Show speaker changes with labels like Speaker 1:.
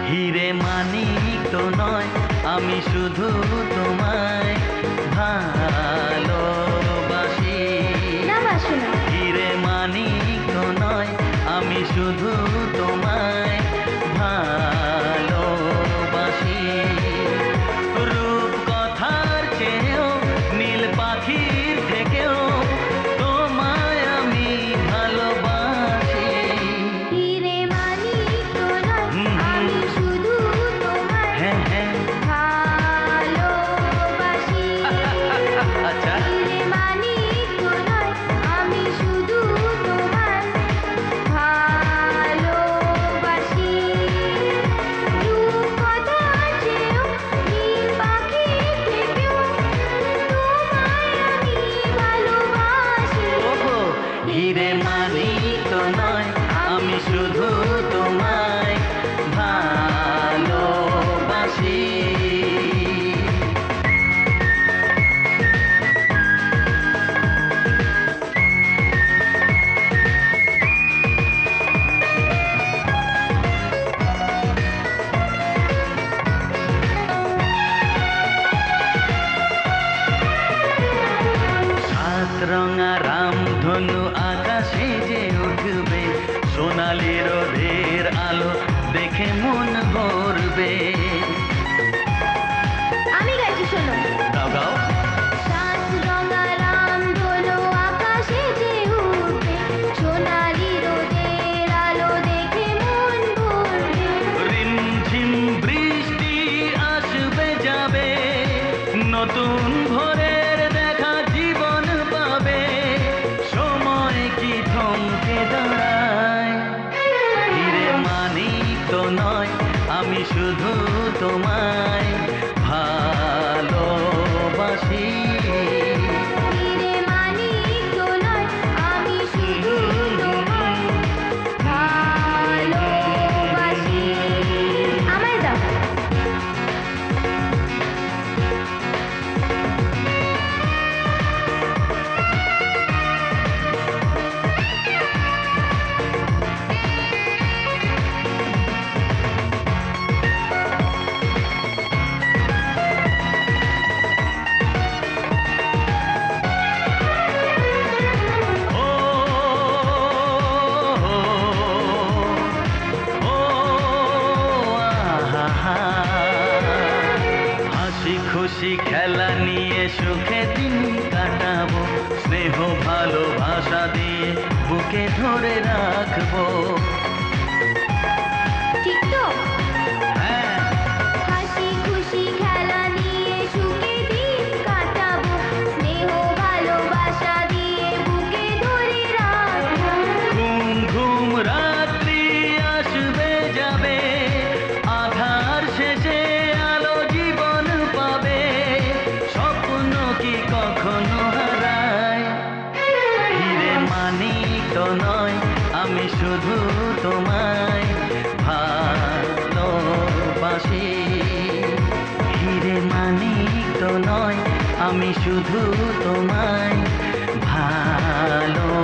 Speaker 1: হিরে মানিক তো নয়, আমি শুধু তোমায় ভালোবাসি। হিরে মানিক তো নয়, আমি শুধু তোমায় ভালোবাসি। রূপ কথার চেয়েও নীল পাখির থেকেও তোমায় আমি ভালোবাসি।
Speaker 2: হিরে মানিক তো নয়, আমি শুধু তোমায় ভালোবাসি।
Speaker 1: আচ্ছা,
Speaker 2: হিরে মানিক তো নয়, আমি শুধু তোমায় ভালোবাসি। রূপ কথার চেয়েও নীল পাখির থেকেও তোমায় আমি ভালোবাসি।
Speaker 1: ওগো হিরে মানিক তো নয়, আমি শুধু তোমায় ভালোবাসি। রঙা রামধনু আকাশে যে উঠবে, সোনালি রোদের আলো দেখে মন ভরবে।
Speaker 2: আমি গাইছি, শোনো।
Speaker 1: গাও গাও।
Speaker 2: সাত রঙা রামধনু আকাশে যে উঠবে, সোনালি রোদের আলো দেখে মন ভরবে।
Speaker 1: রিমঝিম বৃষ্টি আসবে যাবে, নতুন ভোরের দেখা জীবন পাবে। সময় কি থমকে দাঁড়ায়? হিরে মানিক তো নয়, আমি শুধু তোমায় ভালোবাসি।
Speaker 2: হিরে মানিক তো নয়, আমি শুধু তোমায় ভালোবাসি। আমায় দাও।
Speaker 1: হাসি খুশি খেলা নিয়ে সুখে দিন কাটাবো, স্নেহ ভালোবাসা দিয়ে বুকে ধরে রাখবো।
Speaker 2: ঠিক তো?
Speaker 1: হ্যাঁ,
Speaker 2: হাসি খুশি খেলা নিয়ে সুখে দিন কাটাবো, স্নেহ ভালোবাসা দিয়ে বুকে ধরে রাখবো।
Speaker 1: ঘুম ঘুম রাত্রি আসবে যাবে, আধার শেষে আলো জীবন পাবে। স্বপ্ন কি কখনো হারায়? হিরে মানিক তো নয়, আমি শুধু তোমায় ভালোবাসি। হিরে মানিক তো নয়, আমি শুধু তোমায় ভালোবাসি।